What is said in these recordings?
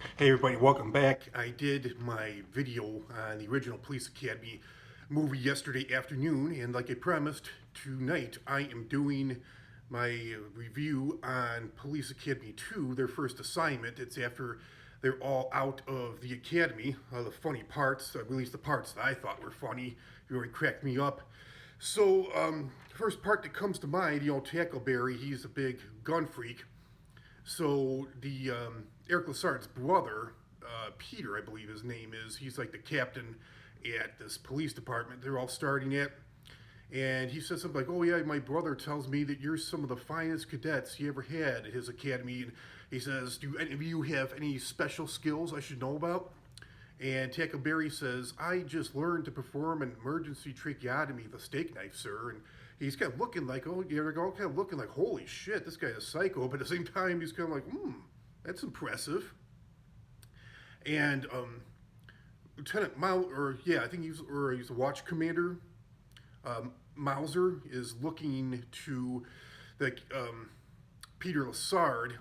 Hey everybody, welcome back. I did my video on the original Police Academy movie yesterday afternoon, and like I promised, tonight I am doing my review on Police Academy 2, their first assignment. It's after they're all out of the academy. The funny parts, at least the parts that I thought were funny, really cracked me up. So, first part that comes to mind, Tackleberry, he's a big gun freak. So the Eric Lassard's brother, Peter, I believe his name is, he's like the captain at this police department they're all starting at. And he says something like, "Oh yeah, my brother tells me that you're some of the finest cadets he ever had at his academy." And he says, "Do any of you have any special skills I should know about?" And Tackleberry says, "I just learned to perform an emergency tracheotomy with a steak knife, sir." And he's kind of looking like, oh, you're all kind of looking like, holy shit, this guy's a psycho. But at the same time, he's kind of like, that's impressive. And Lieutenant or yeah, I think he's a watch commander. Mauser is looking to the Peter Lassard,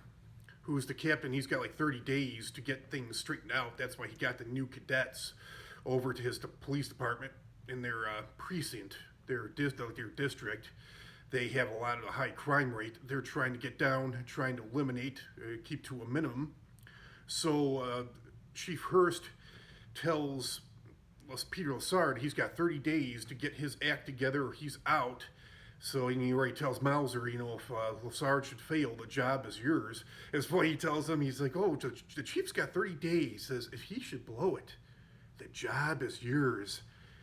who's the captain. He's got like 30 days to get things straightened out. That's why he got the new cadets over to his police department in their precinct, their district. They have a lot of the high crime rate. They're trying to get down, trying to eliminate, keep to a minimum. So Chief Hurst tells Peter Lassard he's got 30 days to get his act together or he's out. So he already tells Mauser, if Lassard should fail, the job is yours. It's funny, he tells him, he's like, oh, the chief's got 30 days. Says, if he should blow it, the job is yours.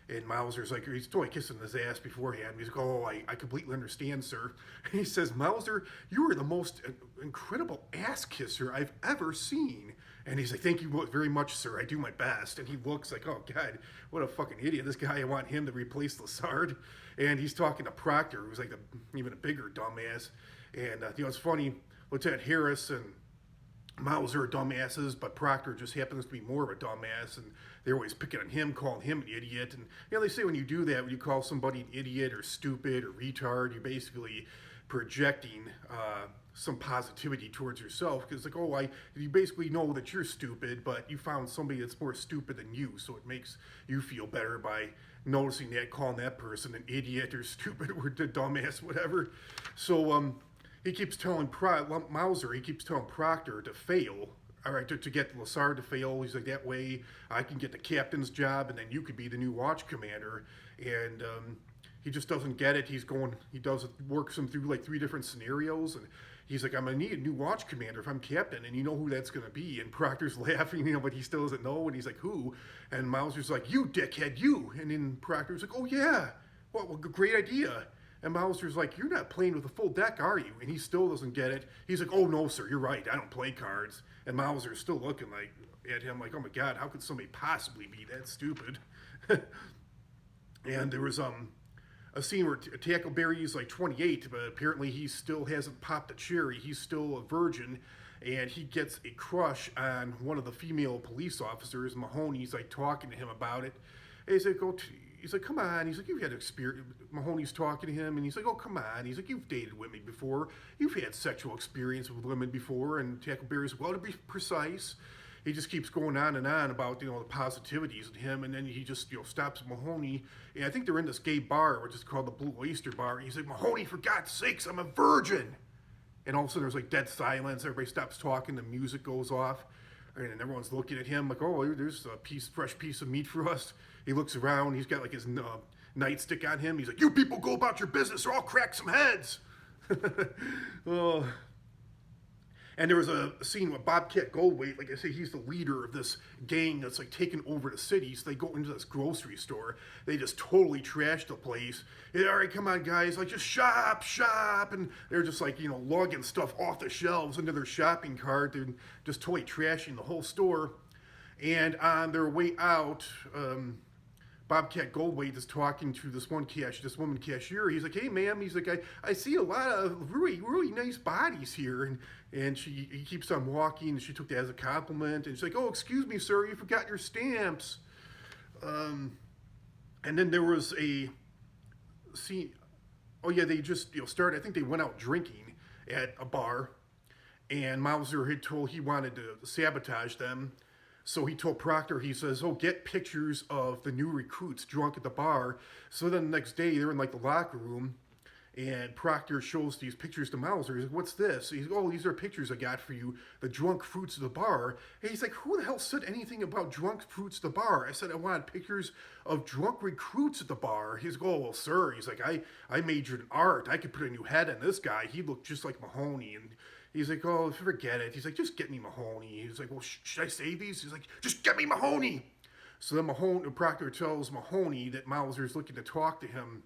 And Mauser's like, he's totally kissing his ass beforehand. He's like, oh, I completely understand, sir. And he says, Mauser, you are the most incredible ass kisser I've ever seen. And he's like, thank you very much, sir. I do my best. And he looks like, oh, God, what a fucking idiot. This guy, I want him to replace Lassard. And he's talking to Proctor, who's like even a bigger dumbass. And, it's funny, Lieutenant Harris and Mauser are dumbasses, but Proctor just happens to be more of a dumbass, and they're always picking on him, calling him an idiot. And they say when you do that, when you call somebody an idiot or stupid or retard, you're basically projecting some positivity towards yourself. Because you basically know that you're stupid, but you found somebody that's more stupid than you, so it makes you feel better by noticing that, calling that person an idiot or stupid or dumbass, whatever. So he keeps telling Mauser, he keeps telling Proctor to fail. All right, to get Lassard to fail. He's like, that way I can get the captain's job, and then you could be the new watch commander. And he just doesn't get it. Works him through like 3 different scenarios, and he's like, I'm gonna need a new watch commander if I'm captain, and you know who that's gonna be. And Proctor's laughing, but he still doesn't know. And he's like, who? And Mauser's like, you dickhead, you. And then Proctor's like, oh yeah, well, great idea. And Mauser's like, you're not playing with a full deck, are you? And he still doesn't get it. He's like, oh, no, sir, you're right. I don't play cards. And Mauser's still looking at him like, oh, my God, how could somebody possibly be that stupid? And there was a scene where Tackleberry is like 28, but apparently he still hasn't popped a cherry. He's still a virgin, and he gets a crush on one of the female police officers. Mahoney's like talking to him about it. And he's like, come on. He's like, you've had experience. Mahoney's talking to him, and he's like, oh, come on. He's like, you've dated women before. You've had sexual experience with women before. And Tackleberry's, well, to be precise, he just keeps going on and on about the positivities of him, and then he just stops Mahoney, and I think they're in this gay bar, which is called the Blue Oyster Bar. And he's like, Mahoney, for God's sakes, I'm a virgin. And all of a sudden there's like dead silence. Everybody stops talking. The music goes off, and everyone's looking at him like, oh, there's a fresh piece of meat for us. He looks around. He's got like his nightstick on him. He's like, you people go about your business, or I'll crack some heads. Oh. And there was a scene with Bobcat Goldthwait. Like I say, he's the leader of this gang that's like taking over the city. So they go into this grocery store. They just totally trash the place. Yeah, all right, come on, guys. Like, just shop. And they're just like, lugging stuff off the shelves into their shopping cart. They're just totally trashing the whole store. And on their way out, Bobcat Goldthwait is talking to this woman cashier. He's like, hey, ma'am. He's like, I see a lot of really, really nice bodies here. And he keeps on walking, and she took that as a compliment. And she's like, oh, excuse me, sir, you forgot your stamps. And then there was a scene. Oh, yeah, they just started. I think they went out drinking at a bar. and Mauser had told he wanted to sabotage them. So he told Proctor, he says, "Oh, get pictures of the new recruits drunk at the bar." So then the next day, they're in like the locker room, and Proctor shows these pictures to Mauser. He's like, "What's this?" He's like, "Oh, these are pictures I got for you, the drunk fruits of the bar." And he's like, "Who the hell said anything about drunk fruits at the bar?" I said, "I wanted pictures of drunk recruits at the bar." He's like, "Oh, well, sir." He's like, I majored in art. I could put a new head on this guy. He looked just like Mahoney." And he's like, "Oh, forget it." He's like, "Just get me Mahoney." He's like, "Well, should I say these?" He's like, "Just get me Mahoney." So then Proctor tells Mahoney that Mauser's looking to talk to him.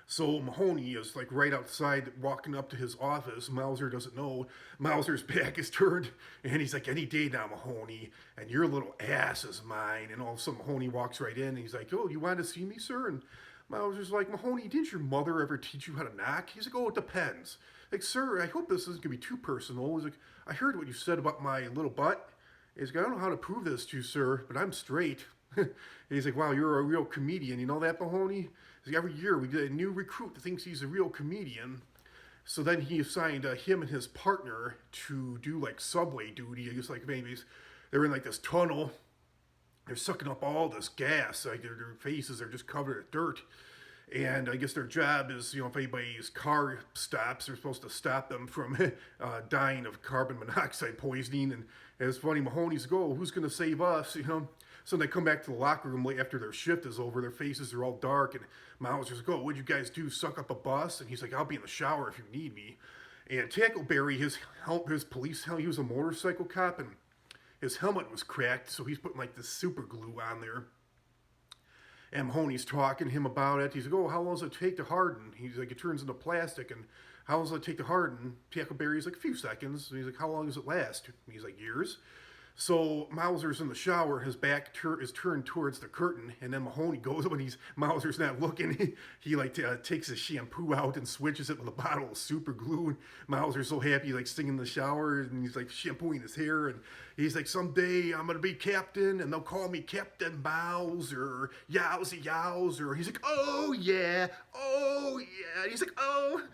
So Mahoney is like right outside walking up to his office. Mauser doesn't know. Mauser's back is turned, and he's like, "Any day now, Mahoney, and your little ass is mine." And all of a sudden, Mahoney walks right in, and he's like, "Oh, you want to see me, sir?" And Mauser's like, "Mahoney, didn't your mother ever teach you how to knock?" He's like, "Oh, it depends." Like, "Sir, I hope this isn't going to be too personal." He's like, "I heard what you said about my little butt." He's like, "I don't know how to prove this to you, sir, but I'm straight." He's like, "Wow, you're a real comedian. You know that, Mahoney?" He's like, "Every year we get a new recruit that thinks he's a real comedian." So then he assigned him and his partner to do like subway duty. I guess like maybe they're in like this tunnel. They're sucking up all this gas. Like their faces are just covered in dirt. And I guess their job is, if anybody's car stops, they're supposed to stop them from dying of carbon monoxide poisoning. And it's funny, Mahoney's like, "Oh, who's going to save us?" So they come back to the locker room late after their shift is over. Their faces are all dark. And Mauser's like, "Oh, what'd you guys do? Suck up a bus?" And he's like, "I'll be in the shower if you need me." And Tackleberry, his police helmet, he was a motorcycle cop, and his helmet was cracked. So he's putting like this super glue on there. And Mahoney's talking to him about it. He's like, "Oh, how long does it take to harden?" He's like, "It turns into plastic." And "How long does it take to harden?" Tackleberry's like, "A few seconds." And he's like, "How long does it last?" And he's like, "Years." So Mauser's in the shower, his back is turned towards the curtain, and then Mahoney goes when Mauser's not looking. He like takes his shampoo out and switches it with a bottle of super glue. And Mauser's so happy, like singing in the shower, and he's like shampooing his hair, and he's like, "Someday I'm gonna be captain, and they'll call me Captain Mauser, Yowzy Yowzer." He's like, "Oh yeah, oh yeah." And he's like, "Oh,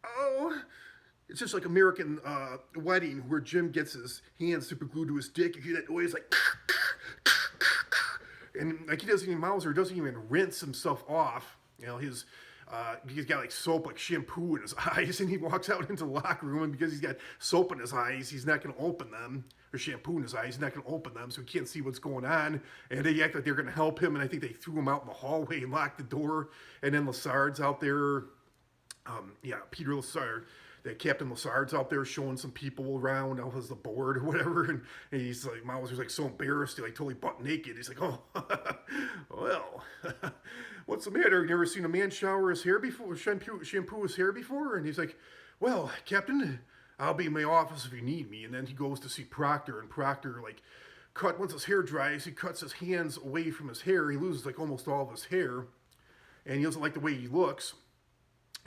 oh." It's just like American Wedding where Jim gets his hands super glued to his dick. You hear that noise like, and like Mauser doesn't even rinse himself off. He's got like soap, like shampoo in his eyes, and he walks out into the locker room, and because he's got soap in his eyes, he's not going to open them, or shampoo in his eyes, he's not going to open them, so he can't see what's going on. And they act like they're going to help him, and I think they threw him out in the hallway and locked the door. And then Lassard's out there. Peter Lassard. That Captain Lassard's out there showing some people around out as the board or whatever, and he's like, Mauser's like so embarrassed, he like totally butt naked. He's like, "Oh, well, what's the matter? You never seen a man shower his hair before, shampoo his hair before?" And he's like, "Well, Captain, I'll be in my office if you need me." And then he goes to see Proctor, and Proctor like once his hair dries, he cuts his hands away from his hair. He loses like almost all of his hair, and he doesn't like the way he looks.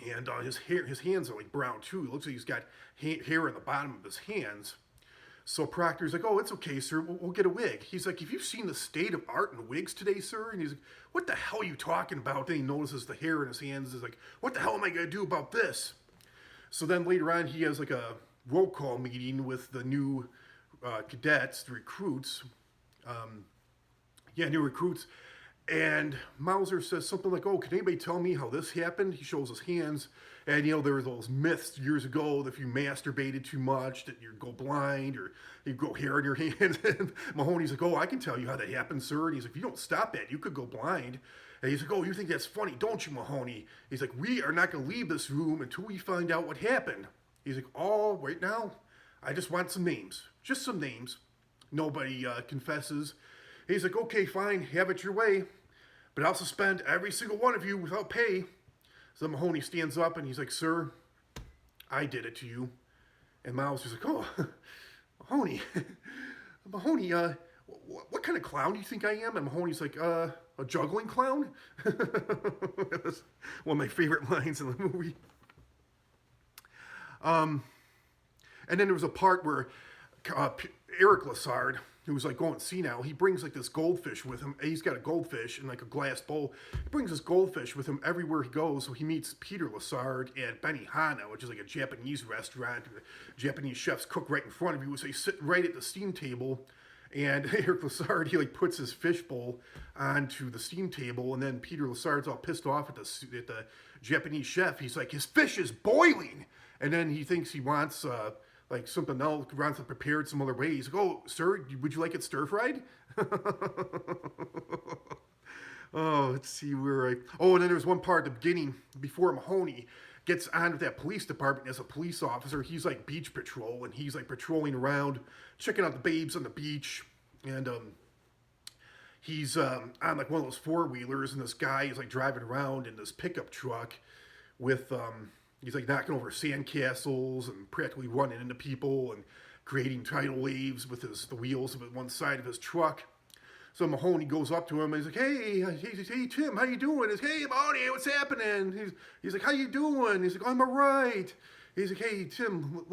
And his hands are like brown too. It looks like he's got hair in the bottom of his hands. So Proctor's like, "Oh, it's okay, sir. We'll get a wig." He's like, "Have you seen the state of art in wigs today, sir?" And he's like, "What the hell are you talking about?" Then he notices the hair in his hands. He's like, "What the hell am I going to do about this?" So then later on, he has like a roll call meeting with the new cadets, the recruits. New recruits. And Mauser says something like, "Oh, can anybody tell me how this happened?" He shows his hands. And, there were those myths years ago that if you masturbated too much, that you'd go blind or you'd grow hair in your hands. And Mahoney's like, "Oh, I can tell you how that happened, sir." And he's like, "If you don't stop that, you could go blind." And he's like, "Oh, you think that's funny, don't you, Mahoney?" He's like, "We are not going to leave this room until we find out what happened." He's like, "Oh, right now, I just want some names. Just some names." Nobody confesses. He's like, "Okay, fine, have it your way, but I'll suspend every single one of you without pay." So Mahoney stands up and he's like, "Sir, I did it to you." And Mauser's like, "Oh, Mahoney, Mahoney, what kind of clown do you think I am?" And Mahoney's like, "A juggling clown?" That's one of my favorite lines in the movie. And then there was a part where Eric Lassard, who's like going senile, he brings like this goldfish with him. He's got a goldfish in like a glass bowl. He brings this goldfish with him everywhere he goes. So he meets Peter Lassard at Benihana, which is like a Japanese restaurant. The Japanese chefs cook right in front of you. So he's sitting right at the steam table. And Eric Lassard, he like puts his fish bowl onto the steam table, and then Peter Lassard's all pissed off at the Japanese chef. He's like, his fish is boiling, and then he thinks he wants like something else, wants it prepared some other way. He's like, oh, sir, would you like it stir fried? Oh, let's see where I. Oh, and then there's one part at the beginning before Mahoney gets on with that police department as a police officer. He's like beach patrol, and he's like patrolling around, checking out the babes on the beach, and he's on like one of those four-wheelers, and this guy is like driving around in this pickup truck with he's like knocking over sandcastles and practically running into people and creating tidal waves with the wheels of one side of his truck. So Mahoney goes up to him and he's like, hey Tim, how you doing? He's like, hey Mahoney, what's happening? He's like, how you doing? He's like, I'm all right. He's like, hey Tim,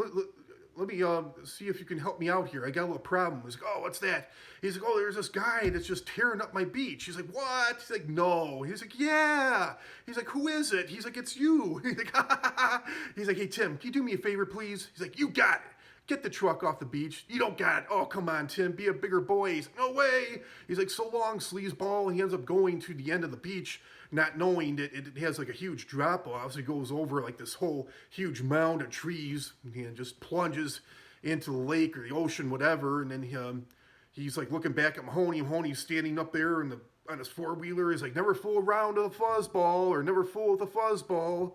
let me see if you can help me out here. I got a little problem. He's like, oh, what's that? He's like, oh, there's this guy that's just tearing up my beach. He's like, what? He's like, no. He's like, yeah. He's like, who is it? He's like, it's you. He's like, ha ha ha. He's like, hey Tim, can you do me a favor, please? He's like, you got it. Get the truck off the beach. You don't got it. Oh, come on, Tim. Be a bigger boy. He's like, no way. He's like, so long, sleazeball. And he ends up going to the end of the beach, not knowing that it has like a huge drop off. So he goes over like this whole huge mound of trees and just plunges into the lake or the ocean, whatever. And then he's like looking back at Mahoney. Mahoney's standing up there on his four-wheeler. He's like, never fool around with a fuzzball, or never fool with a fuzzball.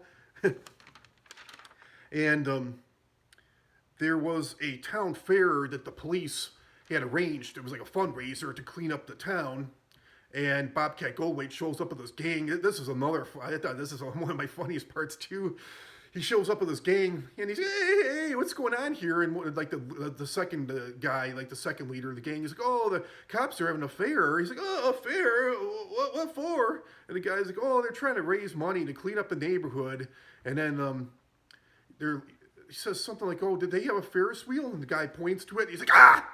And there was a town fair that the police had arranged. It was like a fundraiser to clean up the town. And Bobcat Goldthwait shows up with this gang. This is another, I thought this is one of my funniest parts too. He shows up with his gang and he's like, hey, what's going on here? And like the second guy, like the second leader of the gang, he's like, oh, the cops are having an affair. He's like, oh, affair? What for? And the guy's like, oh, they're trying to raise money to clean up the neighborhood. And then he says something like, oh, did they have a Ferris wheel? And the guy points to it. And he's like, ah,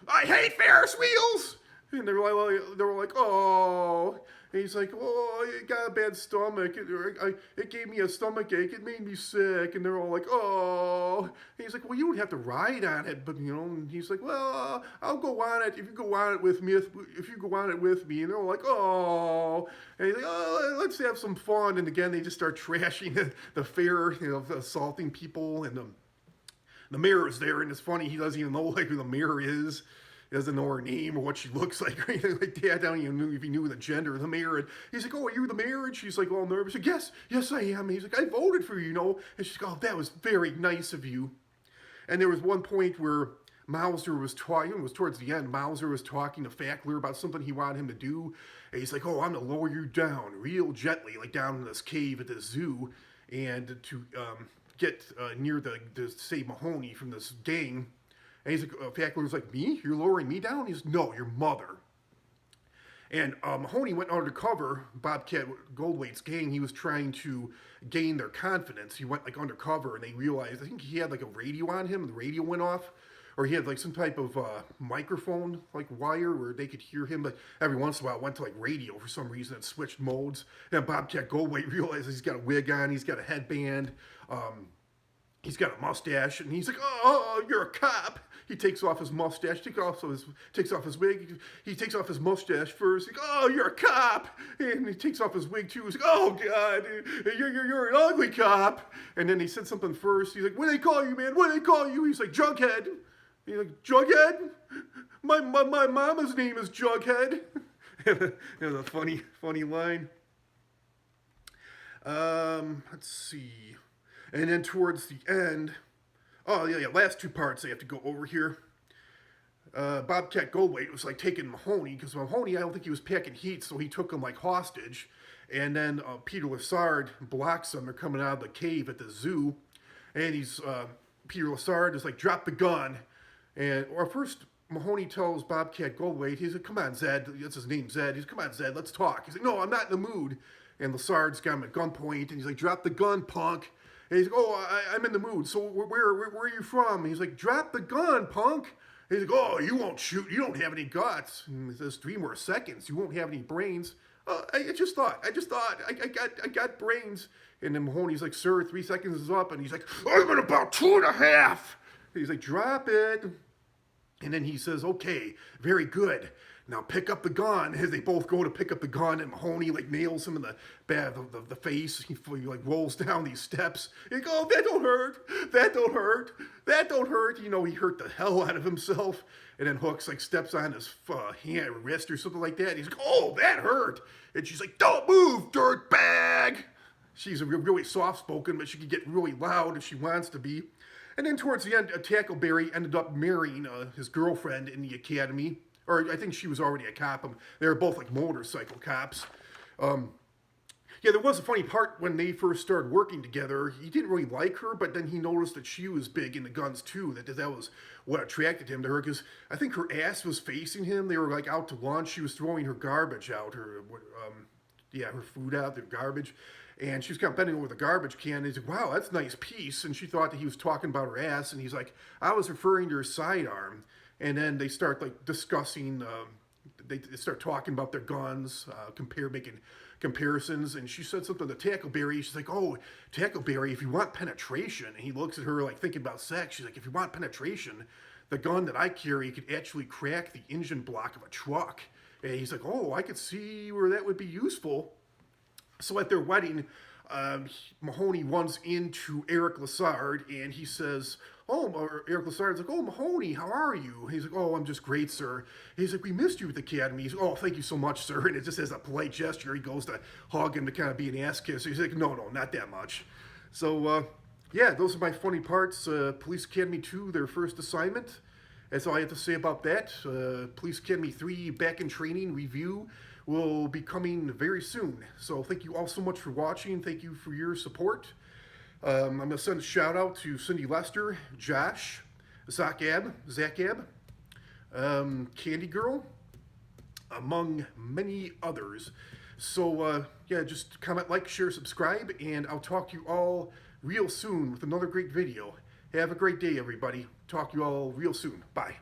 I hate Ferris wheels. And they were like, oh. And he's like, oh, I got a bad stomach. It gave me a stomach ache. It made me sick. And they're all like, oh. And he's like, well, you don't have to ride on it. But, you know, and he's like, well, I'll go on it if you go on it with me. If you go on it with me. And they're all like, oh. And he's like, oh, let's have some fun. And again, they just start trashing the fair, you know, assaulting people. And the mayor is there. And it's funny, he doesn't even know like who the mayor is. He doesn't know her name or what she looks like or anything like that. I don't even know if he knew the gender of the mayor. And he's like, oh, are you the mayor? And she's like all nervous. Like, yes, I am. And he's like, I voted for you, you know. And she's like, oh, that was very nice of you. And there was one point where Mauser was talking, it was towards the end, Mauser was talking to Fackler about something he wanted him to do. And he's like, oh, I'm going to lower you down real gently, like down in this cave at this zoo, and to get near to save Mahoney from this gang. And he's like, Fackler's like, me? You're lowering me down? He's like, no, your mother. And Mahoney went undercover, Bobcat Goldthwait's gang. He was trying to gain their confidence. He went like undercover, and they realized, I think he had like a radio on him, and the radio went off. Or he had like some type of microphone, like wire, where they could hear him. But every once in a while, it went to like radio for some reason. It switched modes. And Bobcat Goldthwait realizes he's got a wig on, he's got a headband, he's got a mustache, and he's like, oh, you're a cop. He takes off his mustache, takes off his wig. He takes off his mustache first. He's like, oh, you're a cop. And he takes off his wig too. He's like, oh, God, you're an ugly cop. And then he said something first. He's like, what do they call you, man? What do they call you? He's like, Jughead. He's like, Jughead? My mama's name is Jughead. It was a funny line. Let's see. And then towards the end, oh, yeah, last two parts they have to go over here. Bobcat Goldthwait was like taking Mahoney, because Mahoney, I don't think he was packing heat, so he took him like hostage. And then Peter Lassard blocks them. They're coming out of the cave at the zoo. And Peter Lassard is like, drop the gun. Or first, Mahoney tells Bobcat Goldthwait, he's like, come on, Zed. That's his name, Zed. He's like, come on, Zed, let's talk. He's like, no, I'm not in the mood. And Lassard's got him at gunpoint, and he's like, drop the gun, punk. And he's like, oh, I'm in the mood. So where are you from? And he's like, drop the gun, punk. He's like, oh, you won't shoot. You don't have any guts. And he says, 3 more seconds. You won't have any brains. I just thought. I got brains. And then Mahoney's like, sir, 3 seconds is up. And he's like, I'm at about 2.5. He's like, drop it. And then he says, okay, very good. Now pick up the gun. As they both go to pick up the gun, and Mahoney like nails him in the face. He like rolls down these steps. He goes, oh, that don't hurt. That don't hurt. That don't hurt. You know, he hurt the hell out of himself. And then Hooks like steps on his hand or wrist or something like that. And he's like, oh, that hurt. And she's like, don't move, dirtbag. She's really soft-spoken, but she can get really loud if she wants to be. And then towards the end, Tackleberry ended up marrying his girlfriend in the academy. Or I think she was already a cop. They were both like motorcycle cops. Yeah, there was a funny part when they first started working together. He didn't really like her, but then he noticed that she was big into guns too. That was what attracted him to her, because I think her ass was facing him. They were like out to lunch. She was throwing her garbage out, her food out, their garbage. And she was kind of bending over the garbage can. And he's like, wow, that's a nice piece. And she thought that he was talking about her ass. And he's like, I was referring to her sidearm. And then they start like discussing, they start talking about their guns, making comparisons. And she said something to Tackleberry. She's like, oh, Tackleberry, if you want penetration. And he looks at her like thinking about sex. She's like, if you want penetration, the gun that I carry could actually crack the engine block of a truck. And he's like, oh, I could see where that would be useful. So at their wedding, Mahoney runs into Eric Lassard, and he says, Eric Lassard's like, oh, Mahoney, how are you? He's like, oh, I'm just great, sir. He's like, we missed you at the academy. He's like, oh, thank you so much, sir. And it just as a polite gesture, he goes to hug him to kind of be an ass kisser. He's like, no, not that much. So, yeah, those are my funny parts. Police Academy 2, their first assignment. That's all I have to say about that. Police Academy 3 Back in Training review will be coming very soon. So thank you all so much for watching. Thank you for your support. I'm going to send a shout out to Cindy Lester, Josh, Zachab, Candy Girl, among many others. So yeah, just comment, like, share, subscribe, and I'll talk to you all real soon with another great video. Have a great day, everybody. Talk to you all real soon. Bye.